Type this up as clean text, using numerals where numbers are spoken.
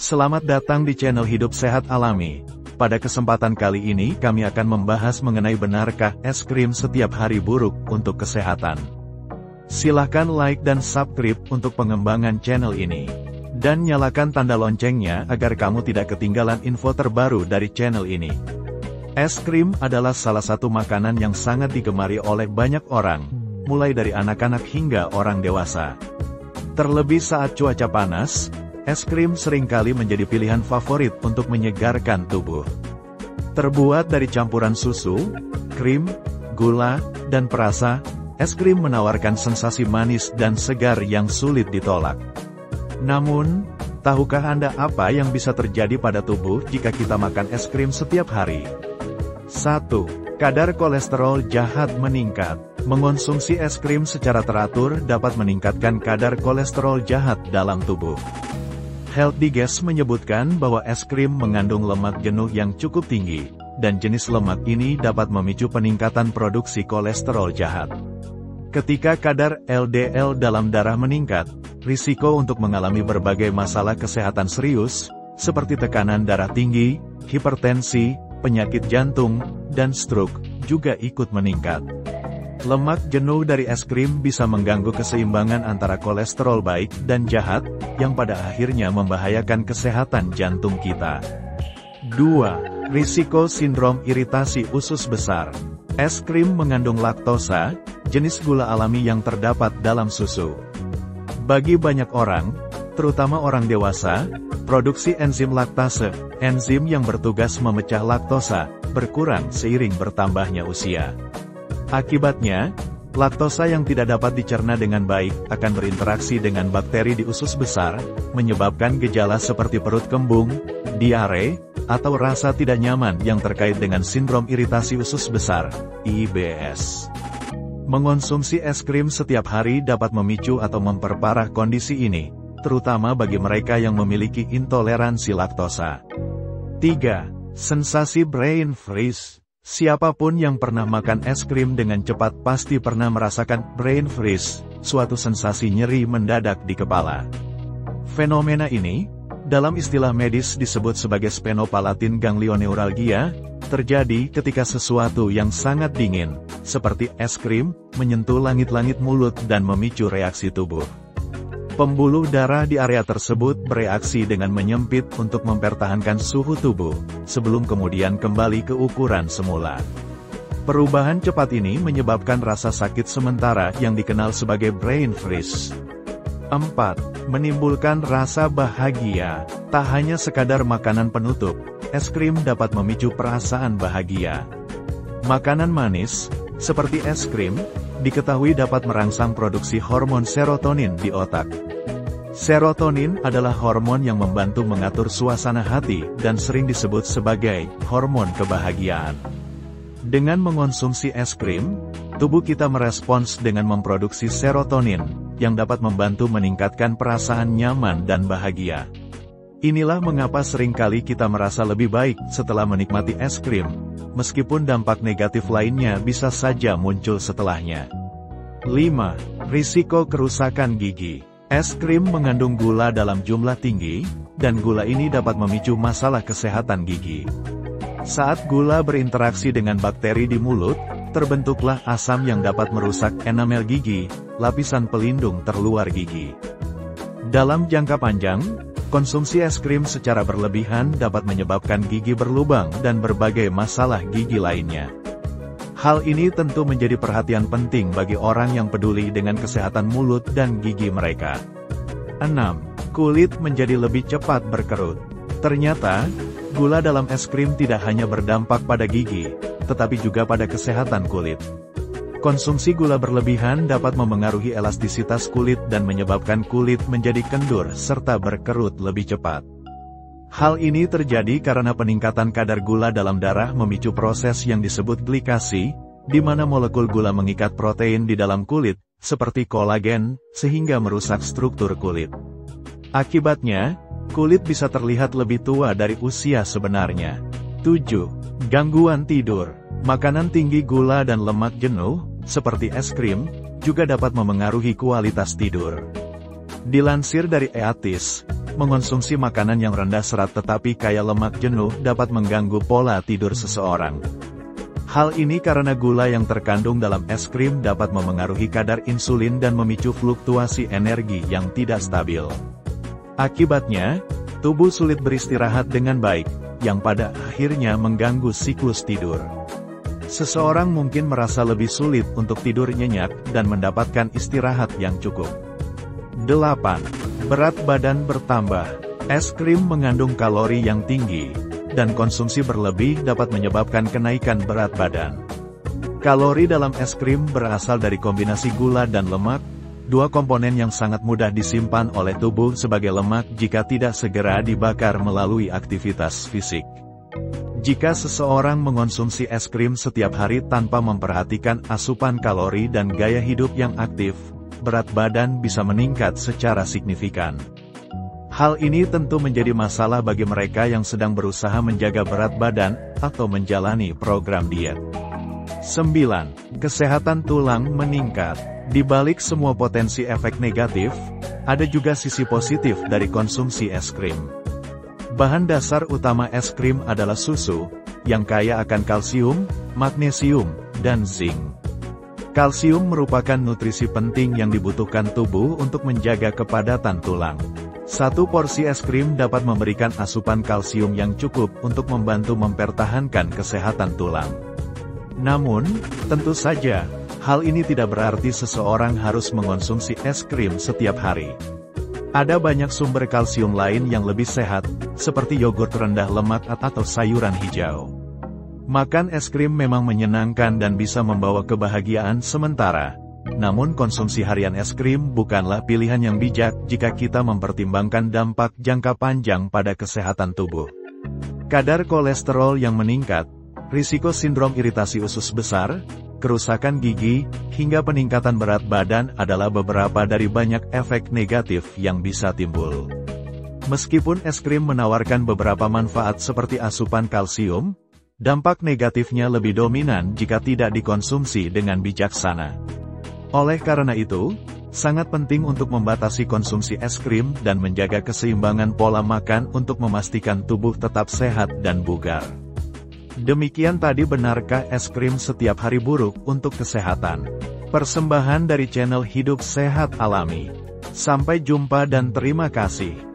Selamat datang di channel Hidup Sehat Alami. Pada kesempatan kali ini kami akan membahas mengenai benarkah es krim setiap hari buruk untuk kesehatan. Silahkan like dan subscribe untuk pengembangan channel ini. Dan nyalakan tanda loncengnya agar kamu tidak ketinggalan info terbaru dari channel ini. Es krim adalah salah satu makanan yang sangat digemari oleh banyak orang, mulai dari anak-anak hingga orang dewasa. Terlebih saat cuaca panas, es krim seringkali menjadi pilihan favorit untuk menyegarkan tubuh. Terbuat dari campuran susu, krim, gula, dan perasa, es krim menawarkan sensasi manis dan segar yang sulit ditolak. Namun, tahukah Anda apa yang bisa terjadi pada tubuh jika kita makan es krim setiap hari? 1. Kadar kolesterol jahat meningkat. Mengonsumsi es krim secara teratur dapat meningkatkan kadar kolesterol jahat dalam tubuh. Health Digest menyebutkan bahwa es krim mengandung lemak jenuh yang cukup tinggi, dan jenis lemak ini dapat memicu peningkatan produksi kolesterol jahat. Ketika kadar LDL dalam darah meningkat, risiko untuk mengalami berbagai masalah kesehatan serius, seperti tekanan darah tinggi, hipertensi, penyakit jantung, dan stroke, juga ikut meningkat. Lemak jenuh dari es krim bisa mengganggu keseimbangan antara kolesterol baik dan jahat, yang pada akhirnya membahayakan kesehatan jantung kita. 2. Risiko sindrom iritasi usus besar. Es krim mengandung laktosa, jenis gula alami yang terdapat dalam susu. Bagi banyak orang, terutama orang dewasa, produksi enzim laktase, enzim yang bertugas memecah laktosa, berkurang seiring bertambahnya usia. Akibatnya, laktosa yang tidak dapat dicerna dengan baik akan berinteraksi dengan bakteri di usus besar, menyebabkan gejala seperti perut kembung, diare, atau rasa tidak nyaman yang terkait dengan sindrom iritasi usus besar, IBS. Mengonsumsi es krim setiap hari dapat memicu atau memperparah kondisi ini, terutama bagi mereka yang memiliki intoleransi laktosa. 3. Sensasi brain freeze. Siapapun yang pernah makan es krim dengan cepat pasti pernah merasakan brain freeze, suatu sensasi nyeri mendadak di kepala. Fenomena ini, dalam istilah medis disebut sebagai sphenopalatine ganglioneuralgia, terjadi ketika sesuatu yang sangat dingin, seperti es krim, menyentuh langit-langit mulut dan memicu reaksi tubuh. Pembuluh darah di area tersebut bereaksi dengan menyempit untuk mempertahankan suhu tubuh, sebelum kemudian kembali ke ukuran semula. Perubahan cepat ini menyebabkan rasa sakit sementara yang dikenal sebagai brain freeze. 4. Menimbulkan rasa bahagia. Tak hanya sekadar makanan penutup, es krim dapat memicu perasaan bahagia. Makanan manis, seperti es krim, diketahui dapat merangsang produksi hormon serotonin di otak. Serotonin adalah hormon yang membantu mengatur suasana hati dan sering disebut sebagai hormon kebahagiaan. Dengan mengonsumsi es krim, tubuh kita merespons dengan memproduksi serotonin, yang dapat membantu meningkatkan perasaan nyaman dan bahagia. Inilah mengapa seringkali kita merasa lebih baik setelah menikmati es krim, meskipun dampak negatif lainnya bisa saja muncul setelahnya. 5. Risiko kerusakan gigi. Es krim mengandung gula dalam jumlah tinggi, dan gula ini dapat memicu masalah kesehatan gigi. Saat gula berinteraksi dengan bakteri di mulut, terbentuklah asam yang dapat merusak enamel gigi, lapisan pelindung terluar gigi. Dalam jangka panjang, konsumsi es krim secara berlebihan dapat menyebabkan gigi berlubang dan berbagai masalah gigi lainnya. Hal ini tentu menjadi perhatian penting bagi orang yang peduli dengan kesehatan mulut dan gigi mereka. 6. Kulit menjadi lebih cepat berkerut. Ternyata, gula dalam es krim tidak hanya berdampak pada gigi, tetapi juga pada kesehatan kulit. Konsumsi gula berlebihan dapat memengaruhi elastisitas kulit dan menyebabkan kulit menjadi kendur serta berkerut lebih cepat. Hal ini terjadi karena peningkatan kadar gula dalam darah memicu proses yang disebut glikasi, di mana molekul gula mengikat protein di dalam kulit, seperti kolagen, sehingga merusak struktur kulit. Akibatnya, kulit bisa terlihat lebih tua dari usia sebenarnya. 7. Gangguan tidur. Makanan tinggi gula dan lemak jenuh, seperti es krim, juga dapat memengaruhi kualitas tidur. Dilansir dari Eatis, mengonsumsi makanan yang rendah serat tetapi kaya lemak jenuh dapat mengganggu pola tidur seseorang. Hal ini karena gula yang terkandung dalam es krim dapat memengaruhi kadar insulin dan memicu fluktuasi energi yang tidak stabil. Akibatnya, tubuh sulit beristirahat dengan baik, yang pada akhirnya mengganggu siklus tidur. Seseorang mungkin merasa lebih sulit untuk tidur nyenyak dan mendapatkan istirahat yang cukup. 8. Berat badan bertambah. Es krim mengandung kalori yang tinggi, dan konsumsi berlebih dapat menyebabkan kenaikan berat badan. Kalori dalam es krim berasal dari kombinasi gula dan lemak, dua komponen yang sangat mudah disimpan oleh tubuh sebagai lemak jika tidak segera dibakar melalui aktivitas fisik. Jika seseorang mengonsumsi es krim setiap hari tanpa memperhatikan asupan kalori dan gaya hidup yang aktif, berat badan bisa meningkat secara signifikan. Hal ini tentu menjadi masalah bagi mereka yang sedang berusaha menjaga berat badan, atau menjalani program diet. 9. Kesehatan tulang meningkat. Di balik semua potensi efek negatif, ada juga sisi positif dari konsumsi es krim. Bahan dasar utama es krim adalah susu, yang kaya akan kalsium, magnesium, dan zinc. Kalsium merupakan nutrisi penting yang dibutuhkan tubuh untuk menjaga kepadatan tulang. Satu porsi es krim dapat memberikan asupan kalsium yang cukup untuk membantu mempertahankan kesehatan tulang. Namun, tentu saja, hal ini tidak berarti seseorang harus mengonsumsi es krim setiap hari. Ada banyak sumber kalsium lain yang lebih sehat, seperti yogurt rendah lemak atau sayuran hijau. Makan es krim memang menyenangkan dan bisa membawa kebahagiaan sementara. Namun konsumsi harian es krim bukanlah pilihan yang bijak jika kita mempertimbangkan dampak jangka panjang pada kesehatan tubuh. Kadar kolesterol yang meningkat, risiko sindrom iritasi usus besar, kerusakan gigi, hingga peningkatan berat badan adalah beberapa dari banyak efek negatif yang bisa timbul. Meskipun es krim menawarkan beberapa manfaat seperti asupan kalsium, dampak negatifnya lebih dominan jika tidak dikonsumsi dengan bijaksana. Oleh karena itu, sangat penting untuk membatasi konsumsi es krim dan menjaga keseimbangan pola makan untuk memastikan tubuh tetap sehat dan bugar. Demikian tadi, benarkah es krim setiap hari buruk untuk kesehatan? Persembahan dari channel Hidup Sehat Alami. Sampai jumpa dan terima kasih.